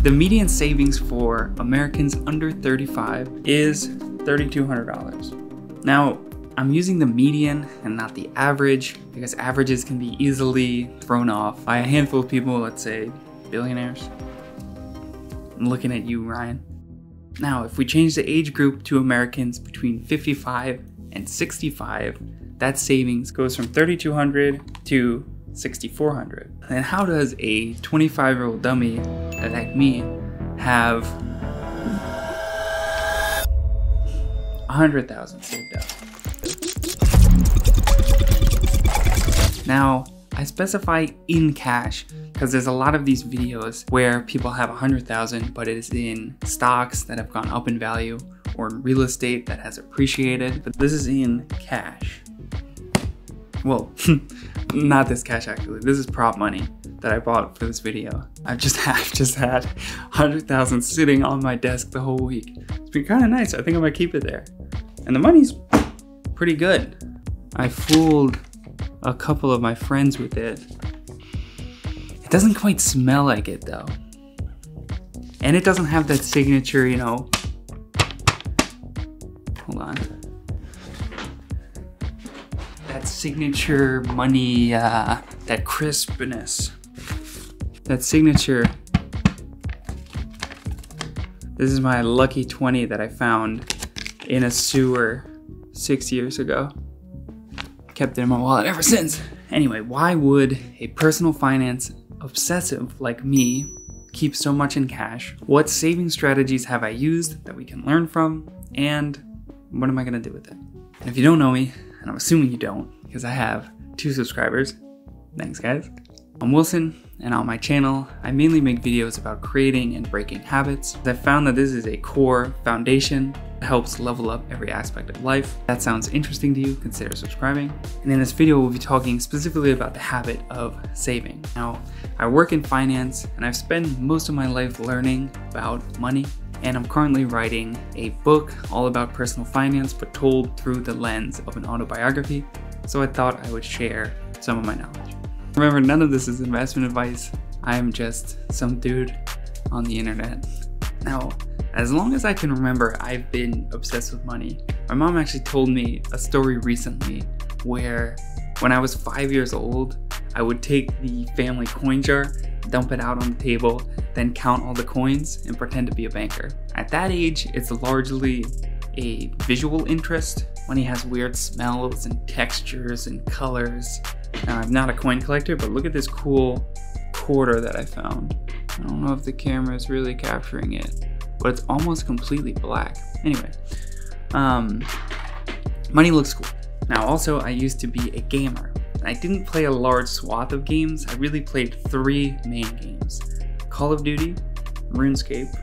The median savings for Americans under 35 is $3,200. Now, I'm using the median and not the average because averages can be easily thrown off by a handful of people, let's say billionaires. I'm looking at you, Ryan. Now, if we change the age group to Americans between 55 and 65, that savings goes from $3,200 to $6,400. And how does a 25-year-old dummy like me have $100,000 saved up? Now, I specify in cash because there's a lot of these videos where people have 100,000, but it is in stocks that have gone up in value or in real estate that has appreciated. But this is in cash. Well, not this cash actually. This is prop money that I bought for this video. I've just had 100,000 sitting on my desk the whole week. It's been kind of nice. I think I might keep it there. And the money's pretty good. I fooled a couple of my friends with it. It doesn't quite smell like it though. And it doesn't have that signature, you know. Hold on. That signature money, that crispness. That signature. This is my lucky 20 that I found in a sewer 6 years ago. Kept it in my wallet ever since. Anyway, why would a personal finance obsessive like me keep so much in cash? What saving strategies have I used that we can learn from? And what am I gonna do with it? And if you don't know me, and I'm assuming you don't, because I have 2 subscribers, thanks guys. I'm Wilson, and on my channel, I mainly make videos about creating and breaking habits. I found that this is a core foundation that helps level up every aspect of life. If that sounds interesting to you, consider subscribing. And in this video, we'll be talking specifically about the habit of saving. Now, I work in finance, and I've spent most of my life learning about money. And I'm currently writing a book all about personal finance, but told through the lens of an autobiography. So I thought I would share some of my knowledge. Remember, none of this is investment advice. I'm just some dude on the internet. Now, as long as I can remember, I've been obsessed with money. My mom actually told me a story recently where when I was 5 years old, I would take the family coin jar, dump it out on the table, then count all the coins and pretend to be a banker. At that age, it's largely a visual interest. Money has weird smells and textures and colors. Now, I'm not a coin collector, but look at this cool quarter that I found. I don't know if the camera is really capturing it, but it's almost completely black. Anyway, money looks cool. Now, also, I used to be a gamer. I didn't play a large swath of games. I really played 3 main games: Call of Duty, RuneScape,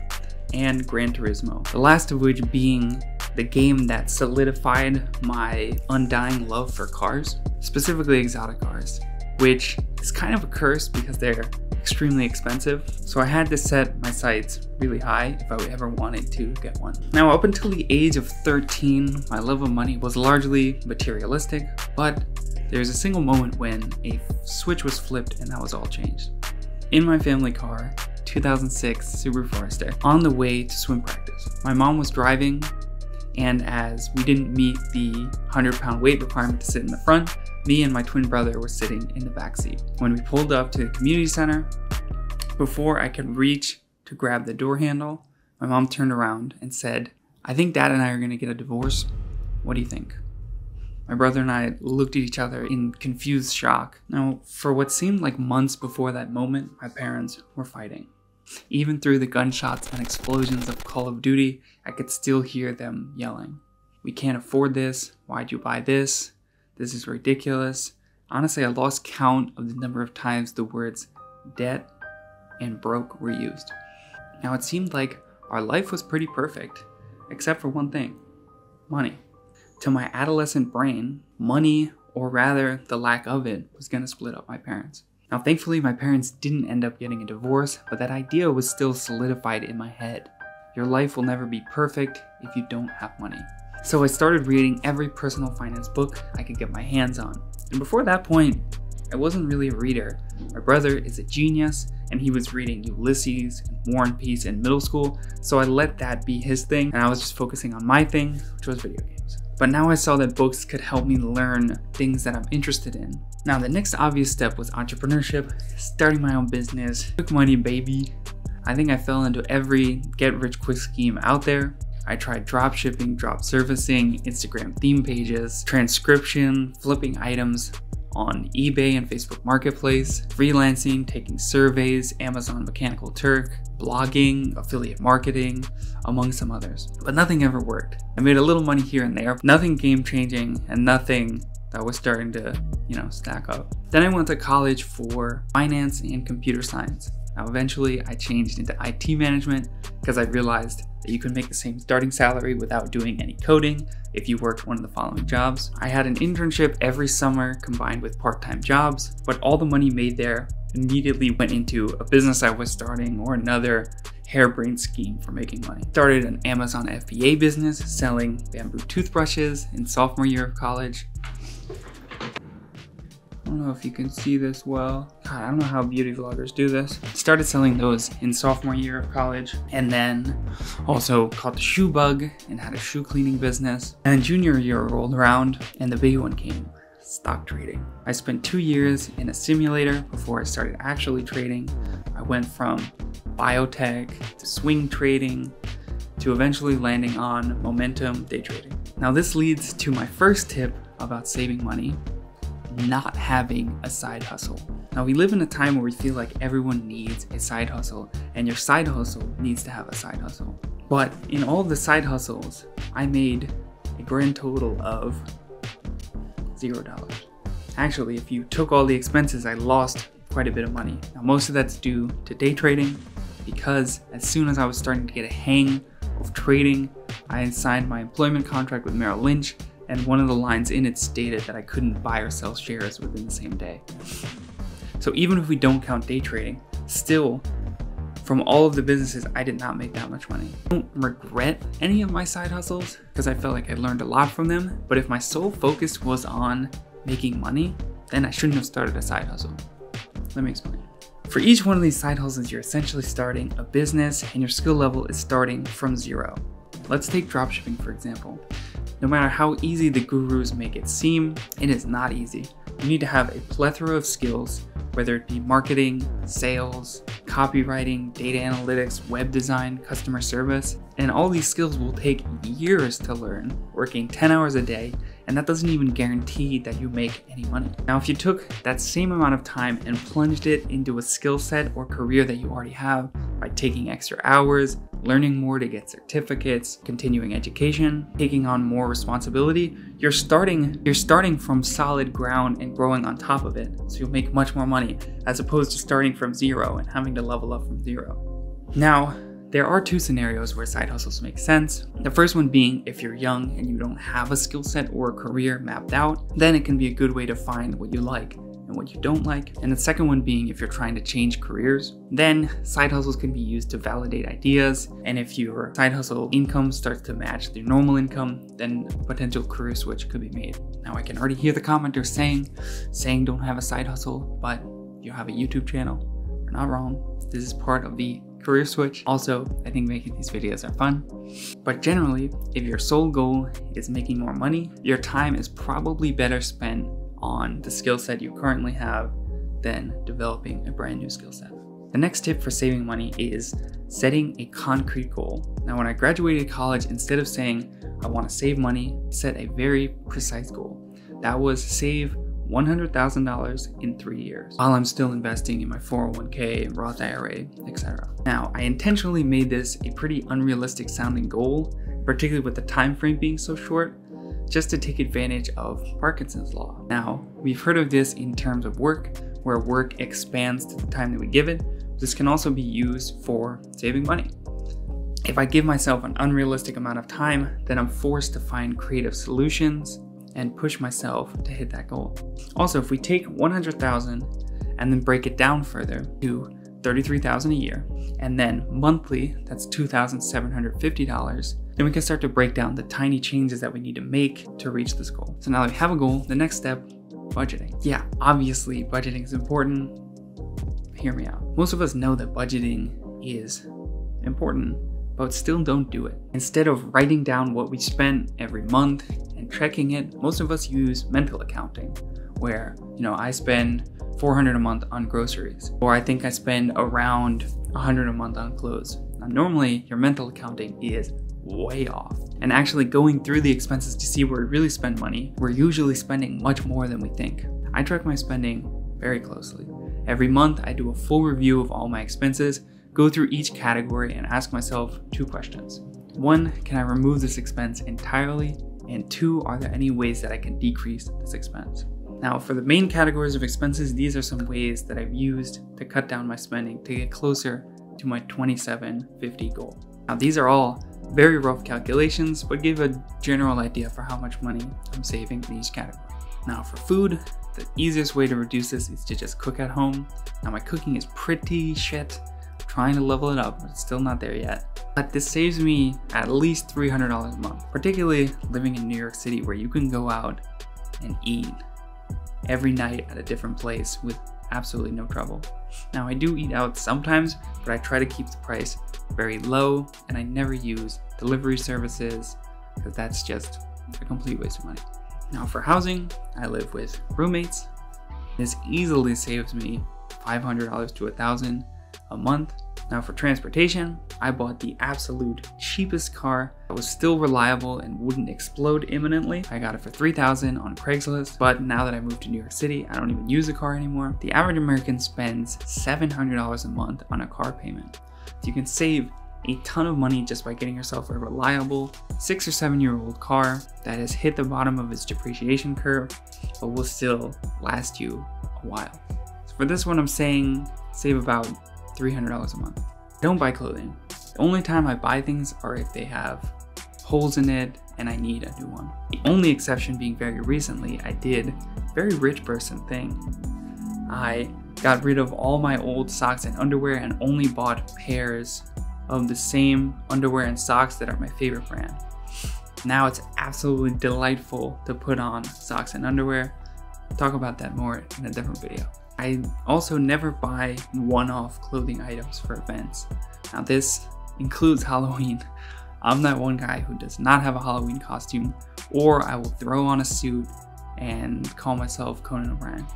and Gran Turismo. The last of which being the game that solidified my undying love for cars, specifically exotic cars, which is kind of a curse because they're extremely expensive. So I had to set my sights really high if I ever wanted to get one. Now, up until the age of 13, my love of money was largely materialistic, but there's a single moment when a switch was flipped and that was all changed. In my family car, 2006 Subaru Forester, on the way to swim practice. My mom was driving, and as we didn't meet the 100-pound weight requirement to sit in the front, me and my twin brother were sitting in the back seat. When we pulled up to the community center, before I could reach to grab the door handle, my mom turned around and said, "I think Dad and I are gonna get a divorce. What do you think?" My brother and I looked at each other in confused shock. Now, for what seemed like months before that moment, my parents were fighting. Even through the gunshots and explosions of Call of Duty, I could still hear them yelling. "We can't afford this. Why'd you buy this? This is ridiculous." Honestly, I lost count of the number of times the words debt and broke were used. Now, it seemed like our life was pretty perfect, except for one thing: money. To my adolescent brain, money, or rather the lack of it, was gonna split up my parents. Now, thankfully, my parents didn't end up getting a divorce, but that idea was still solidified in my head. Your life will never be perfect if you don't have money. So I started reading every personal finance book I could get my hands on. And before that point, I wasn't really a reader. My brother is a genius, and he was reading Ulysses and War and Peace in middle school, so I let that be his thing, and I was just focusing on my thing, which was video games. But now I saw that books could help me learn things that I'm interested in. Now the next obvious step was entrepreneurship, starting my own business. Quick money, baby. I think I fell into every get-rich-quick scheme out there. I tried drop shipping, drop servicing, Instagram theme pages, transcription, flipping items on eBay and Facebook Marketplace, freelancing, taking surveys, Amazon Mechanical Turk, blogging, affiliate marketing, among some others. But nothing ever worked. I made a little money here and there, nothing game-changing and nothing that was starting to, stack up. Then I went to college for finance and computer science. Now eventually I changed into IT management because I realized that you could make the same starting salary without doing any coding if you worked one of the following jobs. I had an internship every summer combined with part-time jobs, but all the money made there immediately went into a business I was starting or another harebrained scheme for making money. Started an Amazon FBA business selling bamboo toothbrushes in sophomore year of college. I don't know if you can see this well. God, I don't know how beauty vloggers do this. Started selling those in sophomore year of college, and then also caught the shoe bug and had a shoe cleaning business. And then junior year rolled around and the big one came, stock trading. I spent 2 years in a simulator before I started actually trading. I went from biotech to swing trading to eventually landing on momentum day trading. Now this leads to my first tip about saving money: not having a side hustle. Now we live in a time where we feel like everyone needs a side hustle, and your side hustle needs to have a side hustle. But in all of the side hustles, I made a grand total of $0. Actually, if you took all the expenses, I lost quite a bit of money. Now most of that's due to day trading, because as soon as I was starting to get a hang of trading, I signed my employment contract with Merrill Lynch, and one of the lines in it stated that I couldn't buy or sell shares within the same day. So even if we don't count day trading, still, from all of the businesses, I did not make that much money. I don't regret any of my side hustles because I felt like I learned a lot from them, but if my sole focus was on making money, then I shouldn't have started a side hustle. Let me explain. For each one of these side hustles, you're essentially starting a business and your skill level is starting from 0. Let's take dropshipping for example. No matter how easy the gurus make it seem, it is not easy. You need to have a plethora of skills, whether it be marketing, sales, copywriting, data analytics, web design, customer service, and all these skills will take years to learn, working 10 hours a day, and that doesn't even guarantee that you make any money. Now, if you took that same amount of time and plunged it into a skill set or career that you already have by taking extra hours, learning more to get certificates, continuing education, taking on more responsibility, you're starting from solid ground and growing on top of it, so you'll make much more money as opposed to starting from 0 and having to level up from 0. Now, there are 2 scenarios where side hustles make sense. The first one being if you're young and you don't have a skill set or a career mapped out, then it can be a good way to find what you like and what you don't like. And the second one being if you're trying to change careers, then side hustles can be used to validate ideas. And if your side hustle income starts to match your normal income, then a potential career switch could be made. Now I can already hear the commenters saying don't have a side hustle, but you have a YouTube channel. You're not wrong. This is part of the career switch. Also, I think making these videos are fun. But generally, if your sole goal is making more money, your time is probably better spent on the skill set you currently have than developing a brand new skill set. The next tip for saving money is setting a concrete goal. Now, when I graduated college, instead of saying I want to save money, I set a very precise goal. That was save $100,000 in 3 years while I'm still investing in my 401k, Roth IRA, etc. Now, I intentionally made this a pretty unrealistic sounding goal, particularly with the time frame being so short, just to take advantage of Parkinson's law. Now, we've heard of this in terms of work, where work expands to the time that we give it. This can also be used for saving money. If I give myself an unrealistic amount of time, then I'm forced to find creative solutions and push myself to hit that goal. Also, if we take 100,000 and then break it down further to 33,000 a year, and then monthly, that's $2,750, then we can start to break down the tiny changes that we need to make to reach this goal. So now that we have a goal, the next step, budgeting. Yeah, obviously budgeting is important, hear me out. Most of us know that budgeting is important, but still don't do it. Instead of writing down what we spent every month and checking it, most of us use mental accounting, where, I spend $400 a month on groceries, or I think I spend around $100 a month on clothes. Now, normally your mental accounting is way off. And actually going through the expenses to see where we really spend money, we're usually spending much more than we think. I track my spending very closely. Every month I do a full review of all my expenses, go through each category and ask myself 2 questions. 1, can I remove this expense entirely? And 2, are there any ways that I can decrease this expense? Now, for the main categories of expenses, these are some ways that I've used to cut down my spending to get closer to my 2750 goal. Now, these are all very rough calculations, but give a general idea for how much money I'm saving in each category. Now, for food, the easiest way to reduce this is to just cook at home. Now, my cooking is pretty shit. I'm trying to level it up, but it's still not there yet. But this saves me at least $300 a month, particularly living in New York City, where you can go out and eat every night at a different place with absolutely no trouble. Now, I do eat out sometimes, but I try to keep the price very low, and I never use delivery services because that's just a complete waste of money. Now, for housing, I live with roommates. This easily saves me $500 to $1,000 a month. Now, for transportation, I bought the absolute cheapest car that was still reliable and wouldn't explode imminently. I got it for $3,000 on Craigslist, but now that I moved to New York City, I don't even use a car anymore. The average American spends $700 a month on a car payment. So you can save a ton of money just by getting yourself a reliable 6 or 7 year old car that has hit the bottom of its depreciation curve, but will still last you a while. So for this one, I'm saying save about $300 a month. Don't buy clothing. The only time I buy things are if they have holes in it and I need a new one. The only exception being very recently, I did a very rich person thing. I got rid of all my old socks and underwear and only bought pairs of the same underwear and socks that are my favorite brand. Now it's absolutely delightful to put on socks and underwear. I'll talk about that more in a different video. I also never buy one-off clothing items for events. Now this includes Halloween. I'm that one guy who does not have a Halloween costume, or I will throw on a suit and call myself Conan O'Brien.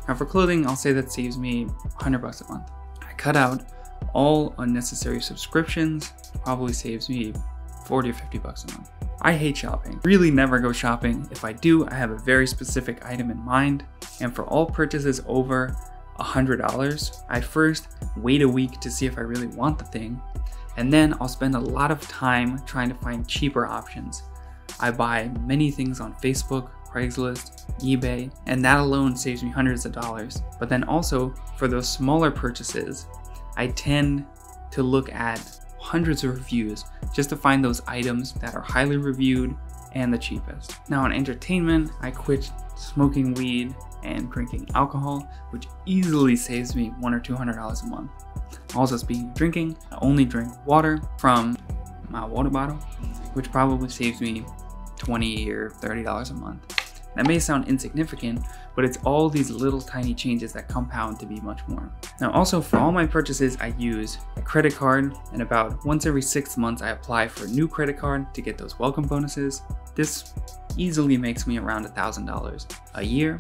Now for clothing, I'll say that saves me $100 a month. I cut out all unnecessary subscriptions, probably saves me $40 or $50 a month. I hate shopping. Really never go shopping. If I do, I have a very specific item in mind. And for all purchases over $100, I first wait a week to see if I really want the thing. And then I'll spend a lot of time trying to find cheaper options. I buy many things on Facebook, Craigslist, eBay, and that alone saves me hundreds of dollars. But then also for those smaller purchases, I tend to look at hundreds of reviews just to find those items that are highly reviewed and the cheapest. Now in entertainment, I quit smoking weed and drinking alcohol, which easily saves me $100 or $200 a month. Also, speaking of drinking, I only drink water from my water bottle, which probably saves me $20 or $30 a month. That may sound insignificant, but it's all these little tiny changes that compound to be much more. Now also for all my purchases, I use a credit card, and about once every 6 months I apply for a new credit card to get those welcome bonuses. This easily makes me around $1,000 a year.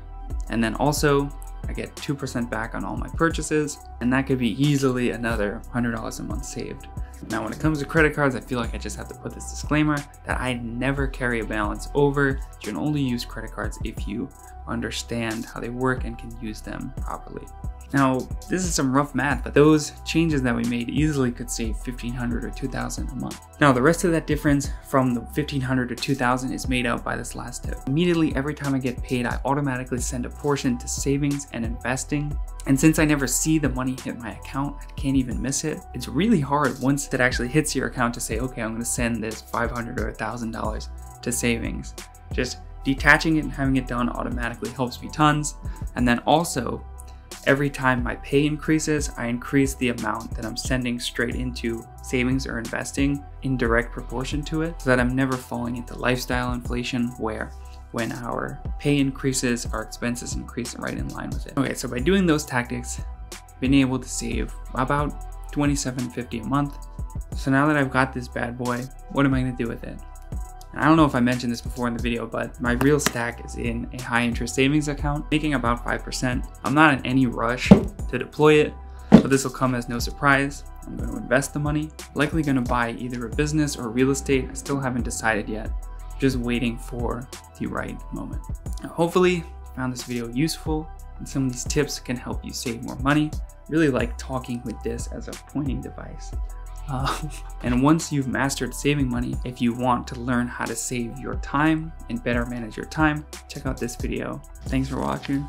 And then also I get 2% back on all my purchases, and that could be easily another $100 a month saved. Now when it comes to credit cards, I feel like I just have to put this disclaimer that I never carry a balance over. You can only use credit cards if you understand how they work and can use them properly. Now, this is some rough math, but those changes that we made easily could save $1,500 or $2,000 a month. Now, the rest of that difference from the $1,500 to $2,000 is made up by this last tip. Immediately, every time I get paid, I automatically send a portion to savings and investing. And since I never see the money hit my account, I can't even miss it. It's really hard once it actually hits your account to say, okay, I'm gonna send this $500 or $1,000 to savings. Just detaching it and having it done automatically helps me tons. And then also, every time my pay increases, I increase the amount that I'm sending straight into savings or investing in direct proportion to it, so that I'm never falling into lifestyle inflation where when our pay increases, our expenses increase right in line with it. Okay, so by doing those tactics, been able to save about $27.50 a month. So now that I've got this bad boy, what am I going to do with it? And I don't know if I mentioned this before in the video, but my real stack is in a high interest savings account, making about 5%. I'm not in any rush to deploy it, but this will come as no surprise. I'm going to invest the money, likely going to buy either a business or real estate. I still haven't decided yet, just waiting for the right moment. Now, hopefully you found this video useful and some of these tips can help you save more money. Really like talking with this as a pointing device. And once you've mastered saving money, if you want to learn how to save your time and better manage your time, check out this video. Thanks for watching.